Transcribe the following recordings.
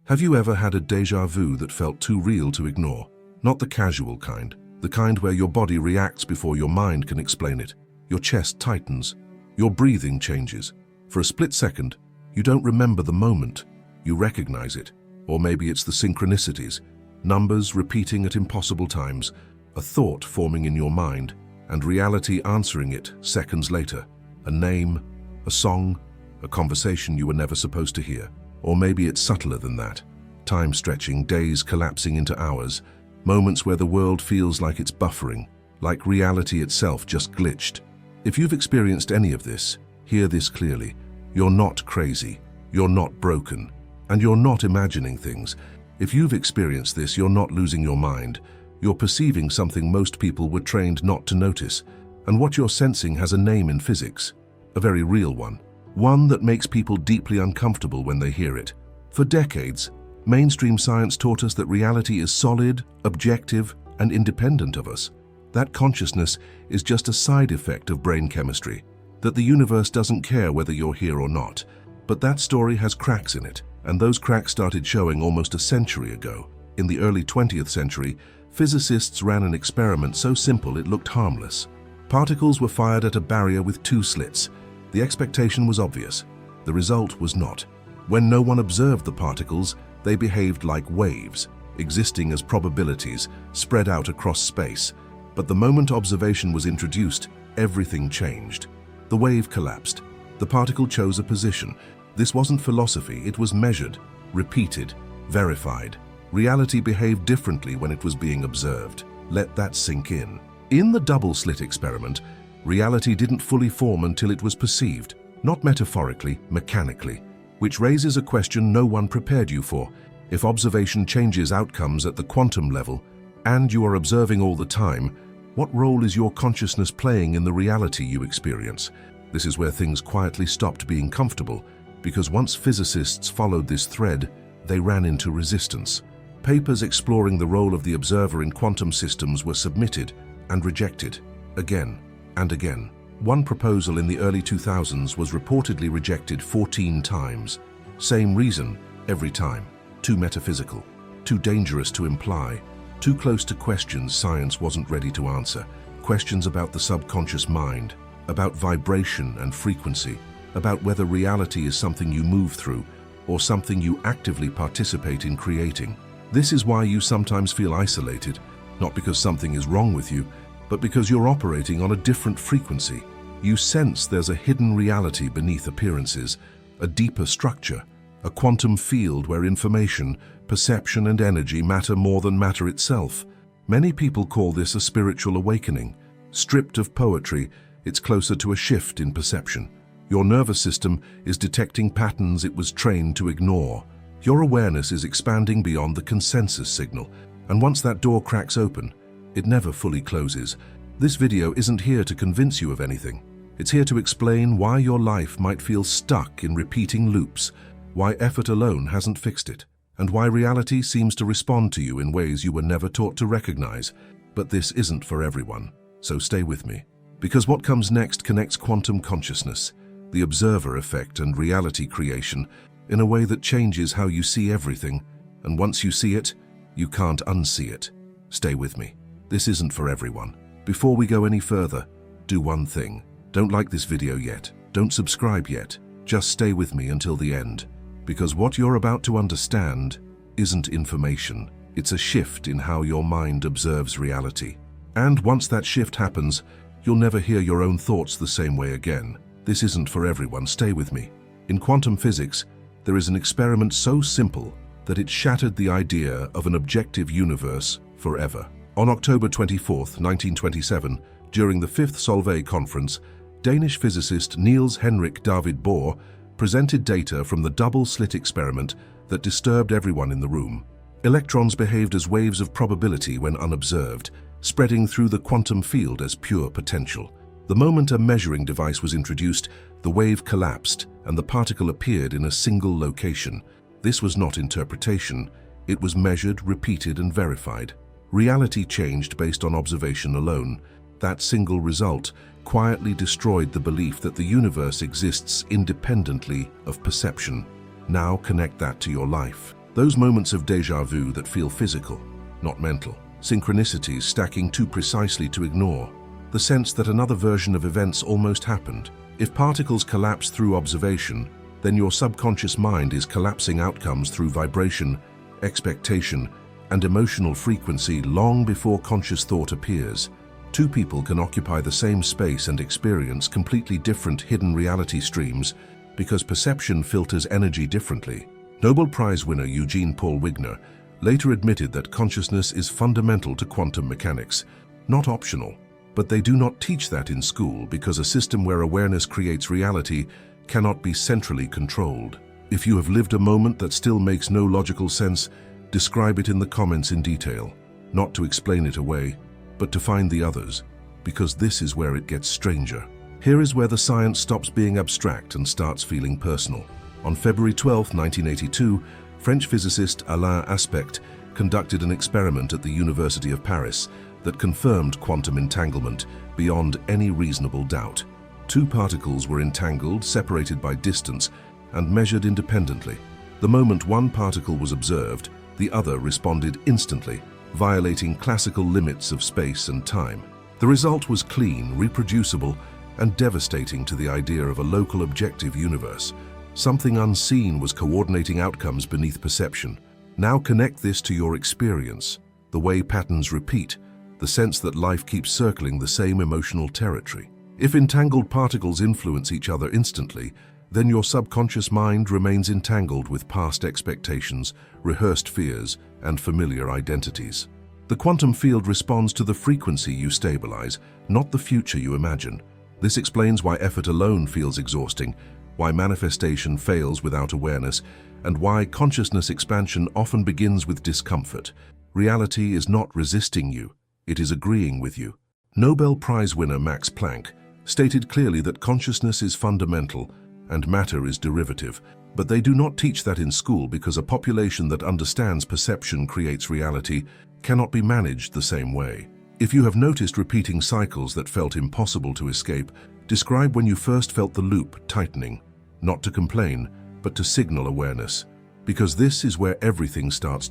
Have you ever had a deja vu that felt too real to ignore? Not the casual kind, the kind where your body reacts before your mind can explain it. Your chest tightens, your breathing changes. For a split second, you don't remember the moment, you recognize it. Or maybe it's the synchronicities, numbers repeating at impossible times, a thought forming in your mind, and reality answering it seconds later. A name, a song, a conversation you were never supposed to hear. Or maybe it's subtler than that. Time stretching, days collapsing into hours, moments where the world feels like it's buffering, like reality itself just glitched. If you've experienced any of this, hear this clearly. You're not crazy, you're not broken, and you're not imagining things. If you've experienced this, you're not losing your mind. You're perceiving something most people were trained not to notice. And what you're sensing has a name in physics, a very real one. One that makes people deeply uncomfortable when they hear it. For decades, mainstream science taught us that reality is solid, objective, and independent of us. That consciousness is just a side effect of brain chemistry, that the universe doesn't care whether you're here or not. But that story has cracks in it, and those cracks started showing almost a century ago. In the early 20th century, physicists ran an experiment so simple it looked harmless. Particles were fired at a barrier with two slits. The expectation was obvious. The result was not. When no one observed the particles, they behaved like waves, existing as probabilities spread out across space. But the moment observation was introduced, everything changed. The wave collapsed. The particle chose a position. This wasn't philosophy, it was measured, repeated, verified. Reality behaved differently when it was being observed. Let that sink in. In the double-slit experiment, reality didn't fully form until it was perceived, not metaphorically, mechanically, which raises a question no one prepared you for. If observation changes outcomes at the quantum level, and you are observing all the time, what role is your consciousness playing in the reality you experience? This is where things quietly stopped being comfortable, because once physicists followed this thread, they ran into resistance. Papers exploring the role of the observer in quantum systems were submitted and rejected, again and again. One proposal in the early 2000s was reportedly rejected 14 times. Same reason, every time. Too metaphysical, too dangerous to imply, too close to questions science wasn't ready to answer. Questions about the subconscious mind, about vibration and frequency, about whether reality is something you move through or something you actively participate in creating. This is why you sometimes feel isolated, not because something is wrong with you, but because you're operating on a different frequency. You sense there's a hidden reality beneath appearances, a deeper structure, a quantum field where information, perception, and energy matter more than matter itself. Many people call this a spiritual awakening. Stripped of poetry, it's closer to a shift in perception. Your nervous system is detecting patterns it was trained to ignore. Your awareness is expanding beyond the consensus signal, and once that door cracks open, it never fully closes. This video isn't here to convince you of anything. It's here to explain why your life might feel stuck in repeating loops, why effort alone hasn't fixed it, and why reality seems to respond to you in ways you were never taught to recognize. But this isn't for everyone, so stay with me. Because what comes next connects quantum consciousness, the observer effect, and reality creation in a way that changes how you see everything, and once you see it, you can't unsee it. Stay with me. This isn't for everyone. Before we go any further, do one thing. Don't like this video yet. Don't subscribe yet. Just stay with me until the end. Because what you're about to understand isn't information. It's a shift in how your mind observes reality. And once that shift happens, you'll never hear your own thoughts the same way again. This isn't for everyone. Stay with me. In quantum physics, there is an experiment so simple that it shattered the idea of an objective universe forever. On October 24, 1927, during the 5th Solvay conference, Danish physicist Niels Henrik David Bohr presented data from the double-slit experiment that disturbed everyone in the room. Electrons behaved as waves of probability when unobserved, spreading through the quantum field as pure potential. The moment a measuring device was introduced, the wave collapsed and the particle appeared in a single location. This was not interpretation, it was measured, repeated, and verified. Reality changed based on observation alone. That single result quietly destroyed the belief that the universe exists independently of perception. Now connect that to your life. Those moments of deja vu that feel physical, not mental. Synchronicities stacking too precisely to ignore. The sense that another version of events almost happened. If particles collapse through observation, then your subconscious mind is collapsing outcomes through vibration, expectation, and emotional frequency long before conscious thought appears. Two people can occupy the same space and experience completely different hidden reality streams because perception filters energy differently. Nobel Prize winner Eugene Paul Wigner later admitted that consciousness is fundamental to quantum mechanics, not optional. But they do not teach that in school because a system where awareness creates reality cannot be centrally controlled. If you have lived a moment that still makes no logical sense, describe it in the comments in detail, not to explain it away, but to find the others, because this is where it gets stranger. Here is where the science stops being abstract and starts feeling personal. On February 12, 1982, French physicist Alain Aspect conducted an experiment at the University of Paris that confirmed quantum entanglement beyond any reasonable doubt. Two particles were entangled, separated by distance, and measured independently. The moment one particle was observed, the other responded instantly, violating classical limits of space and time. The result was clean, reproducible, and devastating to the idea of a local objective universe. Something unseen was coordinating outcomes beneath perception. Now connect this to your experience, the way patterns repeat, the sense that life keeps circling the same emotional territory. If entangled particles influence each other instantly, then your subconscious mind remains entangled with past expectations, rehearsed fears, and familiar identities. The quantum field responds to the frequency you stabilize, not the future you imagine. This explains why effort alone feels exhausting, why manifestation fails without awareness, and why consciousness expansion often begins with discomfort. Reality is not resisting you, it is agreeing with you. Nobel Prize winner Max Planck stated clearly that consciousness is fundamental and matter is derivative, but they do not teach that in school because a population that understands perception creates reality cannot be managed the same way. If you have noticed repeating cycles that felt impossible to escape, describe when you first felt the loop tightening, not to complain, but to signal awareness. Because this is where everything starts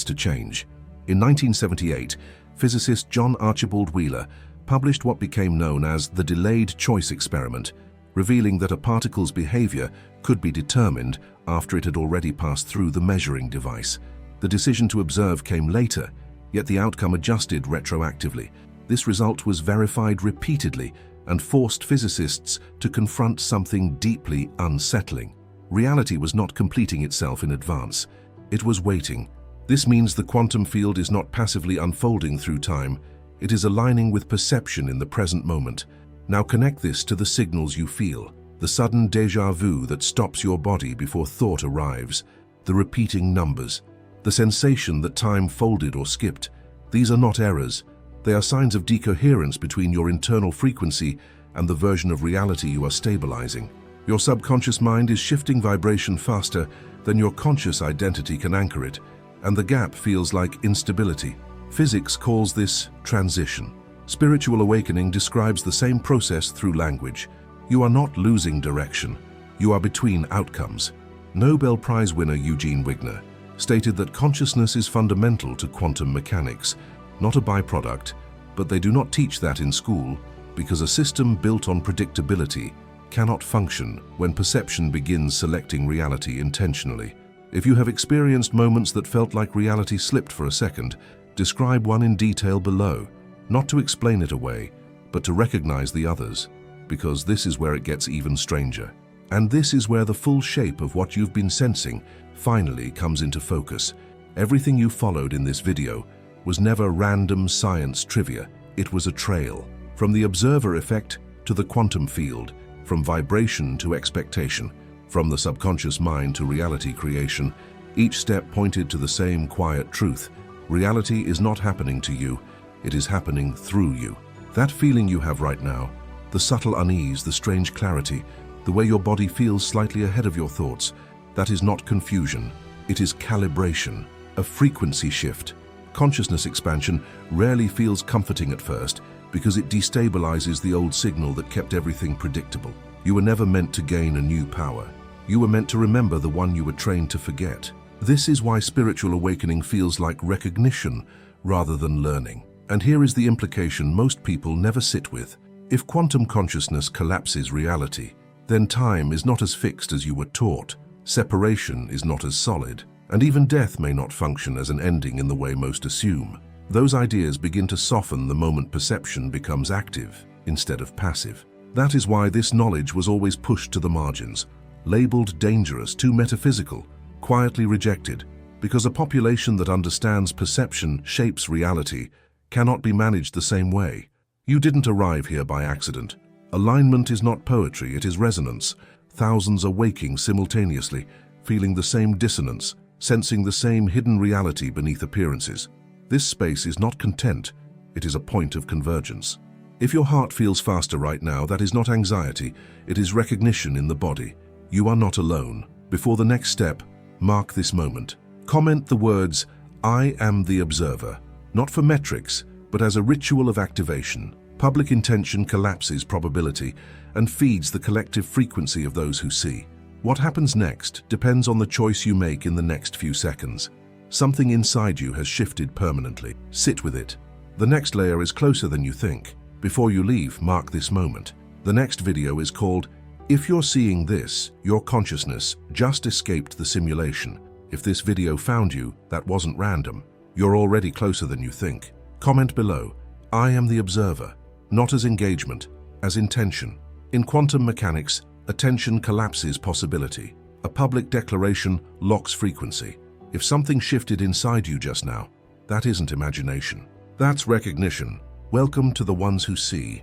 to change. In 1978, physicist John Archibald Wheeler published what became known as the delayed choice experiment, revealing that a particle's behavior could be determined after it had already passed through the measuring device. The decision to observe came later, yet the outcome adjusted retroactively. This result was verified repeatedly and forced physicists to confront something deeply unsettling. Reality was not completing itself in advance. It was waiting. This means the quantum field is not passively unfolding through time. It is aligning with perception in the present moment. Now connect this to the signals you feel, the sudden deja vu that stops your body before thought arrives, the repeating numbers, the sensation that time folded or skipped. These are not errors. They are signs of decoherence between your internal frequency and the version of reality you are stabilizing. Your subconscious mind is shifting vibration faster than your conscious identity can anchor it, and the gap feels like instability. Physics calls this transition. Spiritual awakening describes the same process through language. You are not losing direction. You are between outcomes. Nobel Prize winner Eugene Wigner stated that consciousness is fundamental to quantum mechanics, not a byproduct, but they do not teach that in school because a system built on predictability cannot function when perception begins selecting reality intentionally. If you have experienced moments that felt like reality slipped for a second, describe one in detail below, not to explain it away, but to recognize the others, because this is where it gets even stranger. And this is where the full shape of what you've been sensing finally comes into focus. Everything you followed in this video was never random science trivia. It was a trail, from the observer effect to the quantum field, from vibration to expectation, from the subconscious mind to reality creation. Each step pointed to the same quiet truth. Reality is not happening to you, it is happening through you. That feeling you have right now, the subtle unease, the strange clarity, the way your body feels slightly ahead of your thoughts, that is not confusion, it is calibration, a frequency shift. Consciousness expansion rarely feels comforting at first because it destabilizes the old signal that kept everything predictable. You were never meant to gain a new power. You were meant to remember the one you were trained to forget. This is why spiritual awakening feels like recognition rather than learning. And here is the implication most people never sit with. If quantum consciousness collapses reality, then time is not as fixed as you were taught, separation is not as solid, and even death may not function as an ending in the way most assume. Those ideas begin to soften the moment perception becomes active instead of passive. That is why this knowledge was always pushed to the margins, labeled dangerous, too metaphysical, quietly rejected, because a population that understands perception shapes reality cannot be managed the same way. You didn't arrive here by accident. Alignment is not poetry, it is resonance. Thousands are waking simultaneously, feeling the same dissonance, sensing the same hidden reality beneath appearances. This space is not content, it is a point of convergence. If your heart feels faster right now, that is not anxiety, it is recognition in the body. You are not alone. Before the next step, mark this moment. Comment the words, "I am the observer," not for metrics, but as a ritual of activation. Public intention collapses probability and feeds the collective frequency of those who see. What happens next depends on the choice you make in the next few seconds. Something inside you has shifted permanently. Sit with it. The next layer is closer than you think. Before you leave, mark this moment. The next video is called, "If You're Seeing This, Your Consciousness Just Escaped the Simulation." If this video found you, that wasn't random. You're already closer than you think. Comment below, "I am the observer," not as engagement, as intention. In quantum mechanics, attention collapses possibility. A public declaration locks frequency. If something shifted inside you just now, that isn't imagination. That's recognition. Welcome to the ones who see.